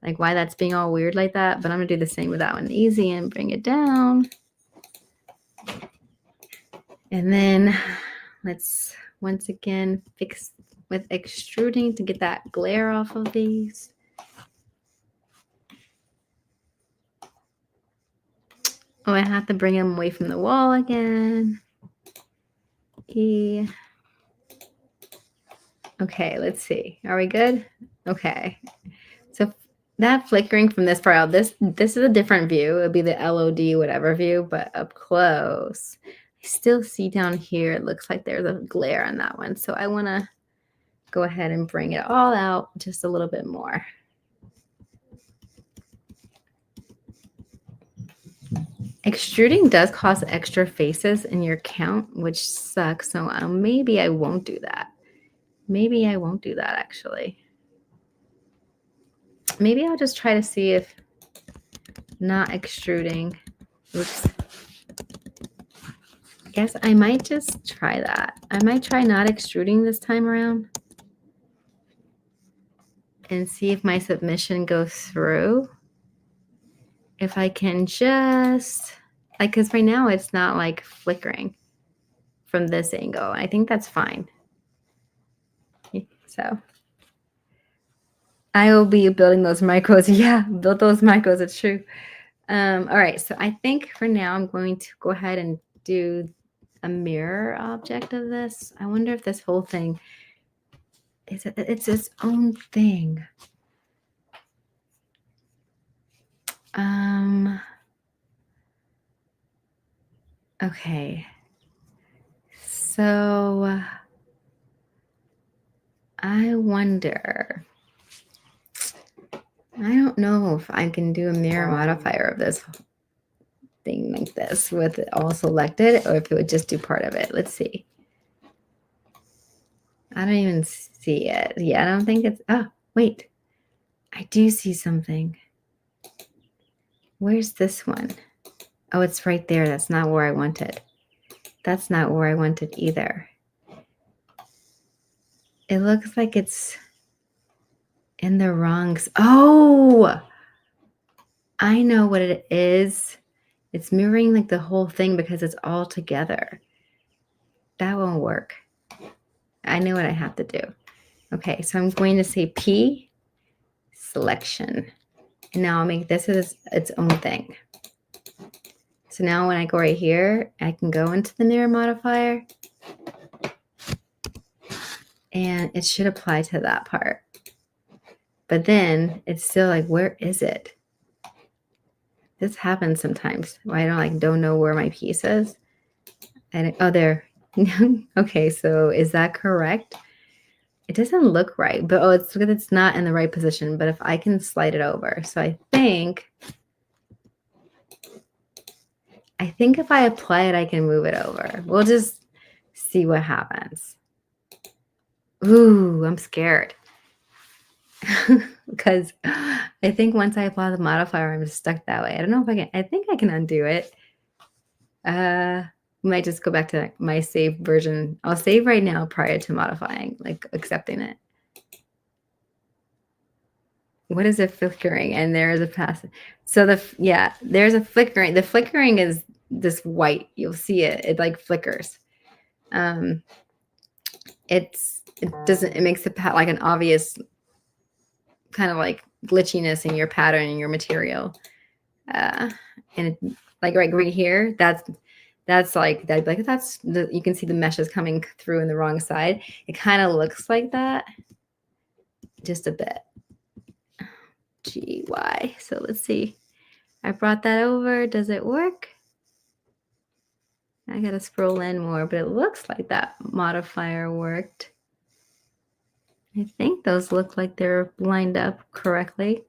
like why that's being all weird like that, but I'm gonna do the same with that one. Easy and bring it down. And then let's once again fix with extruding to get that glare off of these. Oh, I have to bring them away from the wall again. E. Okay, let's see. Are we good? Okay. So that flickering from this part out, this is a different view. It would be the LOD whatever view, but up close, I still see down here, it looks like there's a glare on that one. So I want to go ahead and bring it all out just a little bit more. Extruding does cause extra faces in your count, which sucks. So maybe I won't do that. Maybe I won't do that actually. Maybe I'll just try to see if not extruding. Oops. Guess I might just try that. I might try not extruding this time around and see if my submission goes through. If I can just, like, because right now it's not like flickering from this angle. I think that's fine. So I will be building those micros. Yeah, build those micros. It's true. All right. So I think for now I'm going to go ahead and do a mirror object of this. I wonder if this whole thing is it's its own thing. Okay. So I wonder, I don't know if I can do a mirror modifier of this thing like this with it all selected, or if it would just do part of it. Let's see. I don't even see it. Yeah, I don't think it's, oh, wait. I do see something. Where's this one? Oh, it's right there. That's not where I wanted. That's not where I wanted either. It looks like it's in the wrong. Oh, I know what it is. It's mirroring like the whole thing because it's all together. That won't work. I know what I have to do. Okay, so I'm going to say P, selection. And now I'll make this as its own thing. So now when I go right here, I can go into the mirror modifier. And it should apply to that part. But then it's still like, where is it? This happens sometimes where I don't know where my piece is. And oh, there. Okay, so is that correct? It doesn't look right, but oh, it's because it's not in the right position. But if I can slide it over, so I think if I apply it, I can move it over. We'll just see what happens. Ooh, I'm scared. Because I think once I apply the modifier, I'm just stuck that way. I don't know if I can. I think I can undo it. Might just go back to my saved version. I'll save right now prior to modifying, like accepting it. what is a flickering? And there is a pass. So there's a flickering. The flickering is this white. You'll see it. It like flickers. Um, it doesn't. It makes like an obvious kind of like glitchiness in your pattern and your material. And it, like right here, that's like that. Like you can see the meshes coming through in the wrong side. It kind of looks like that, just a bit. GY. So let's see. I brought that over. Does it work? I gotta scroll in more, but it looks like that modifier worked. I think those look like they're lined up correctly.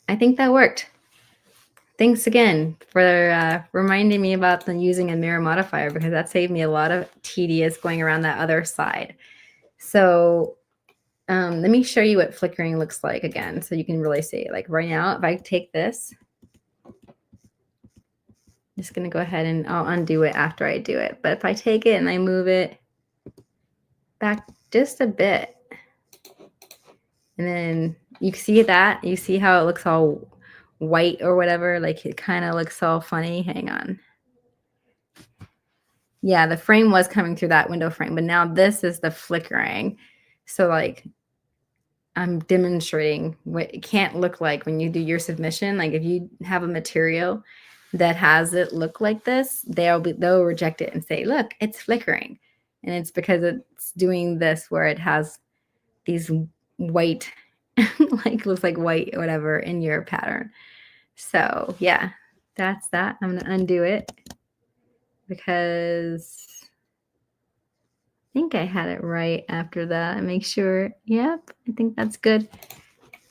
I think that worked. Thanks again for reminding me about using a mirror modifier, because that saved me a lot of tedious going around that other side. So let me show you what flickering looks like again, so you can really see it. Like right now, if I take this, I'm just going to go ahead and I'll undo it after I do it. But if I take it and I move it back just a bit, and then you see that, you see how it looks all white or whatever, like it kind of looks all funny. Hang on. Yeah, the frame was coming through that window frame, but now this is the flickering. So like I'm demonstrating what it can't look like when you do your submission. Like if you have a material that has it look like this, they'll reject it and say, look, it's flickering. And it's because it's doing this where it has these white, like looks like white or whatever in your pattern. So yeah, that's that. I'm going to undo it because I think I had it right after that. Make sure. Yep, I think that's good.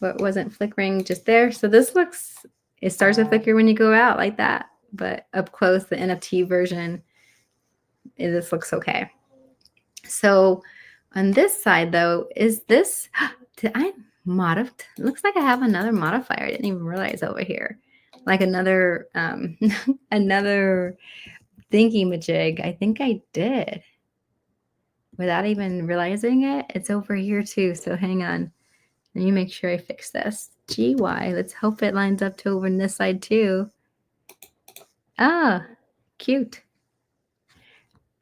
But it wasn't flickering just there. So this looks, it starts to flicker when you go out like that. But up close, the NFT version, this looks okay. So on this side though, is this, did I modify? Looks like I have another modifier. I didn't even realize over here. Like another, another thingy-majig. I think I did. Without even realizing it, it's over here too. So hang on. Let me make sure I fix this. GY. Let's hope it lines up to over on this side too. Ah, cute.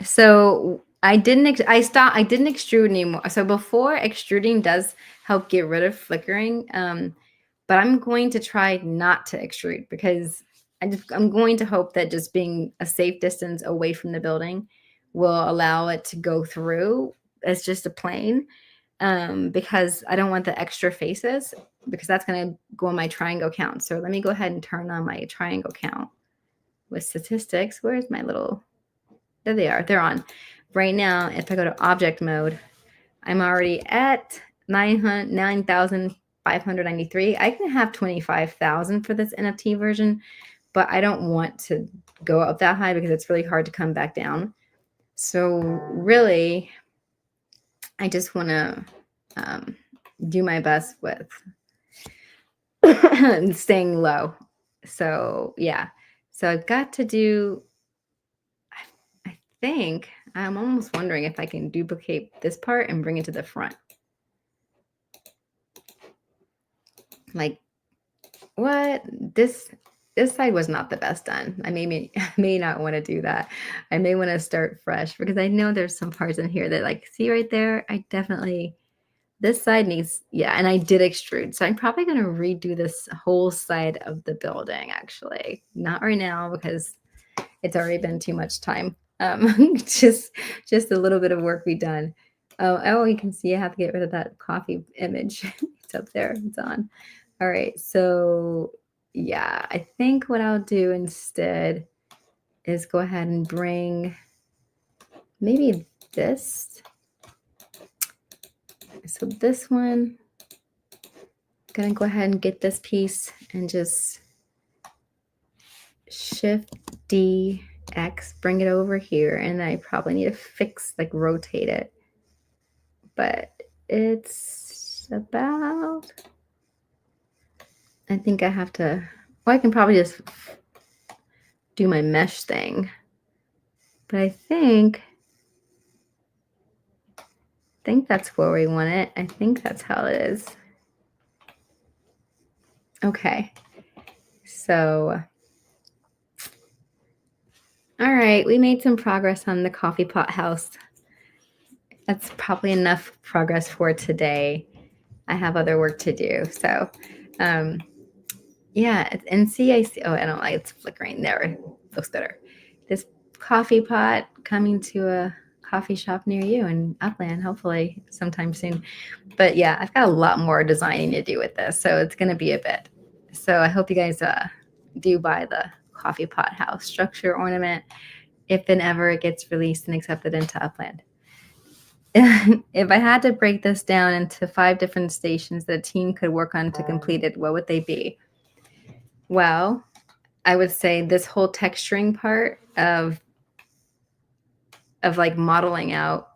So I didn't extrude anymore. So before, extruding does help get rid of flickering. But I'm going to try not to extrude because I'm going to hope that just being a safe distance away from the building will allow it to go through as just a plane. Because I don't want the extra faces, because that's going to go on my triangle count. So let me go ahead and turn on my triangle count with statistics. Where's my little, there they are. They're on. Right now, if I go to object mode, I'm already at 9,593. I can have 25,000 for this NFT version, but I don't want to go up that high because it's really hard to come back down. So really, I just want to do my best with staying low. So yeah, so I've got to do, I think I'm almost wondering if I can duplicate this part and bring it to the front. Like what? This side was not the best done. I may not want to do that. I may want to start fresh because I know there's some parts in here that, like, see right there, I definitely, this side needs, yeah, and I did extrude. So I'm probably going to redo this whole side of the building, actually. Not right now because it's already been too much time. Just a little bit of work be done. Oh, you can see I have to get rid of that coffee image. It's up there. It's on. All right. So yeah, I think what I'll do instead is go ahead and bring maybe this. So this one, I'm going to go ahead and get this piece and just Shift D X, bring it over here. And I probably need to fix, like rotate it. But it's about, I think I have to, well, I can probably just do my mesh thing. But I think that's where we want it. I think that's how it is. Okay. So, all right, we made some progress on the coffee pot house. That's probably enough progress for today. I have other work to do. So, um, yeah, and see, I see. Oh, I don't like it's flickering. There, it looks better. This coffee pot coming to a coffee shop near you in Upland, hopefully sometime soon. But yeah, I've got a lot more designing to do with this, so it's going to be a bit. So I hope you guys do buy the coffee pot house structure ornament if and ever it gets released and accepted into Upland. If I had to break this down into 5 different stations that a team could work on to complete it, what would they be? Well, I would say this whole texturing part of like modeling out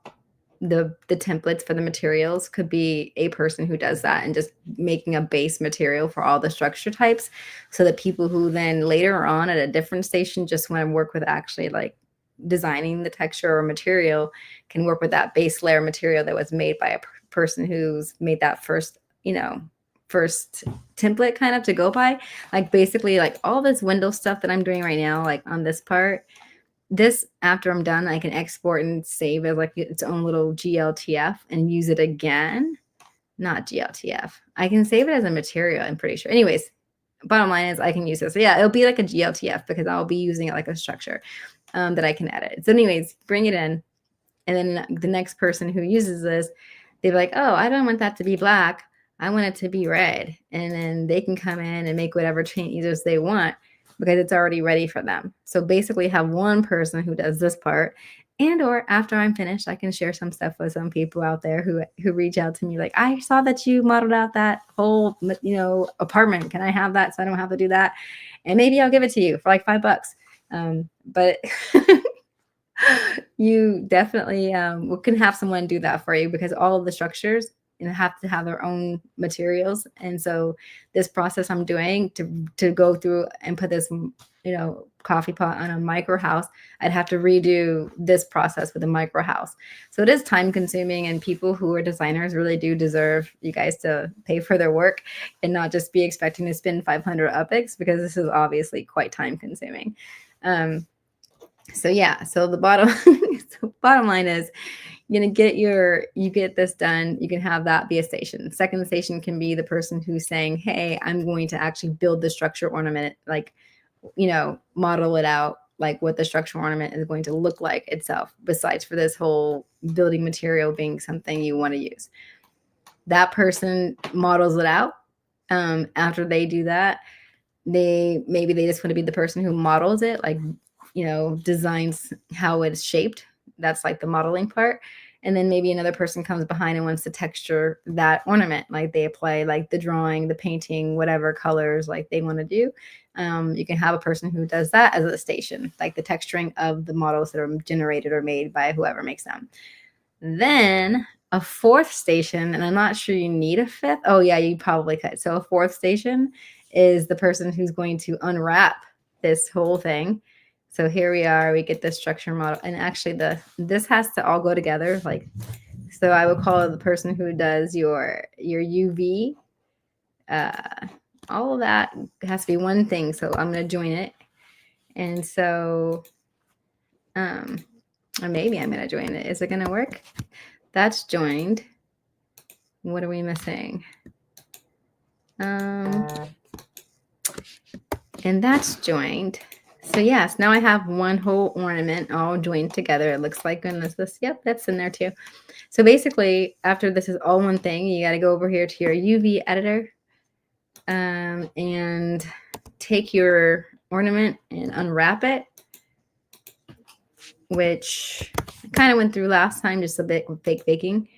the templates for the materials could be a person who does that and just making a base material for all the structure types so that people who then later on at a different station just want to work with actually like designing the texture or material can work with that base layer material that was made by a person who's made that first template kind of to go by. Like basically like all this window stuff that I'm doing right now, like on this part, this after I'm done, I can export and save as like its own little GLTF and use it again. Not GLTF. I can save it as a material, I'm pretty sure. Anyways, bottom line is I can use this. So yeah, it'll be like a GLTF because I'll be using it like a structure that I can edit. So anyways, bring it in. And then the next person who uses this, they're like, oh, I don't want that to be black. I want it to be red. And then they can come in and make whatever changes they want because it's already ready for them. So basically have one person who does this part, and or after I'm finished, I can share some stuff with some people out there who reach out to me like, I saw that you modeled out that whole, apartment. Can I have that so I don't have to do that? And maybe I'll give it to you for like $5. But you definitely can have someone do that for you because all of the structures have to have their own materials. And so this process I'm doing to go through and put this coffee pot on a micro house, I'd have to redo this process with a micro house. So it is time consuming, and people who are designers really do deserve you guys to pay for their work and not just be expecting to spend 500 UPIX because this is obviously quite time consuming. So the bottom line is you get this done. You can have that be a station. Second station can be the person who's saying, hey, I'm going to actually build the structure ornament, like, model it out, like what the structure ornament is going to look like itself, besides for this whole building material being something you want to use. That person models it out. After they do that, they just want to be the person who models it, like, designs how it's shaped. That's like the modeling part. And then maybe another person comes behind and wants to texture that ornament. Like they apply like the drawing, the painting, whatever colors like they want to do. You can have a person who does that as a station, like the texturing of the models that are generated or made by whoever makes them. Then a fourth station, and I'm not sure you need a fifth. Oh yeah, you probably could. So a fourth station is the person who's going to unwrap this whole thing. So here we are, we get the structure model, and actually this has to all go together. Like, so I would call it the person who does your UV, all of that has to be one thing. So I'm going to join it. And so, or maybe I'm going to join it. Is it going to work? That's joined. What are we missing? And that's joined. So yes, now I have one whole ornament all joined together. It looks like, goodness, yep, that's in there too. So basically, after this is all one thing, you got to go over here to your UV editor and take your ornament and unwrap it, which I kind of went through last time, just a bit fake baking.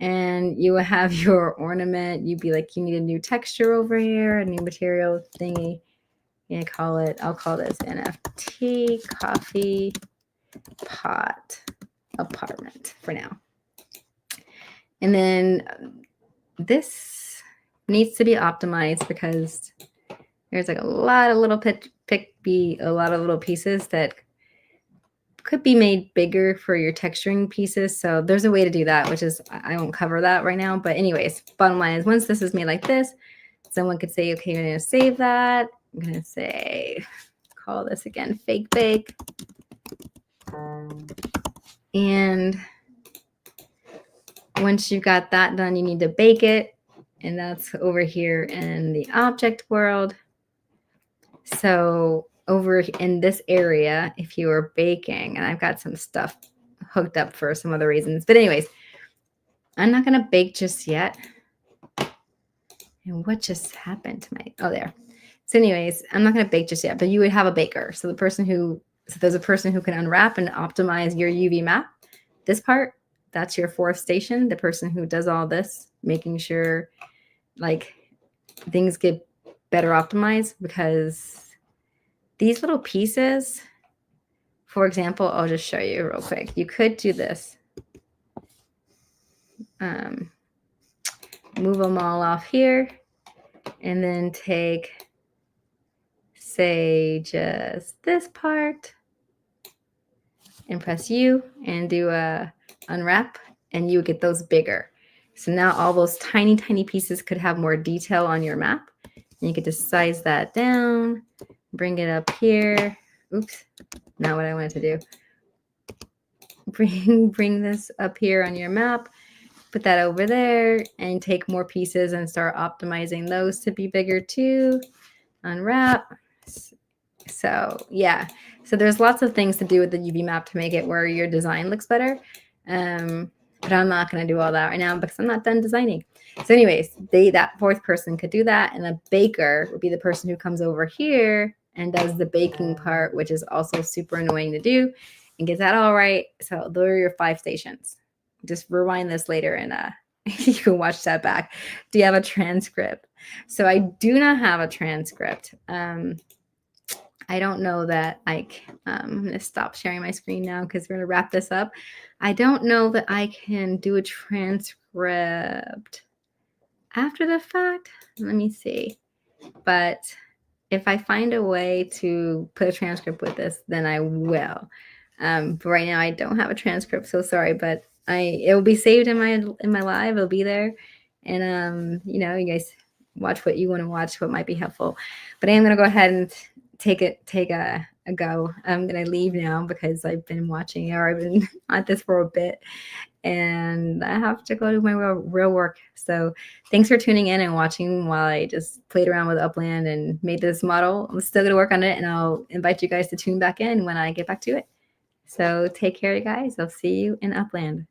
And you will have your ornament. You'd be like, you need a new texture over here, a new material thingy. I'll call this NFT coffee pot apartment for now. And then this needs to be optimized because there's like a lot of little pieces that could be made bigger for your texturing pieces. So there's a way to do that, which is, I won't cover that right now. But anyways, bottom line is once this is made like this, Someone could say, okay, I'm going to save that. I'm going to say, call this again, fake bake. And once you've got that done, you need to bake it. And that's over here in the object world. So over in this area, if you are baking, and I've got some stuff hooked up for some other reasons. But anyways, I'm not going to bake just yet. And what just happened to my, oh, there. So anyways, I'm not going to bake just yet, but you would have a baker. So there's a person who can unwrap and optimize your UV map. This part, that's your fourth station, the person who does all this, making sure like things get better optimized, because these little pieces, for example, I'll just show you real quick. You could do this. Move them all off here and then take, say, just this part and press U and do a unwrap, and you would get those bigger. So now all those tiny, tiny pieces could have more detail on your map. And you could just size that down, bring it up here. Oops, not what I wanted to do. Bring this up here on your map, put that over there, and take more pieces and start optimizing those to be bigger too. Unwrap. So yeah, so there's lots of things to do with the UV map to make it where your design looks better. But I'm not going to do all that right now because I'm not done designing. So anyways, that fourth person could do that. And the baker would be the person who comes over here and does the baking part, which is also super annoying to do, and get that all right. So those are your 5 stations. Just rewind this later and you can watch that back. Do you have a transcript? So I do not have a transcript. I don't know that I'm going to stop sharing my screen now because we're going to wrap this up. I don't know that I can do a transcript after the fact. Let me see. But if I find a way to put a transcript with this, then I will. But right now I don't have a transcript, so sorry. But it will be saved in my live. It'll be there, and you know, you guys watch what you want to watch, what might be helpful. But I am going to go ahead and take a go. I'm going to leave now because I've been watching, or I've been at this for a bit, and I have to go do my real work. So thanks for tuning in and watching while I just played around with Upland and made this model. I'm still going to work on it, and I'll invite you guys to tune back in when I get back to it. So take care, you guys. I'll see you in Upland.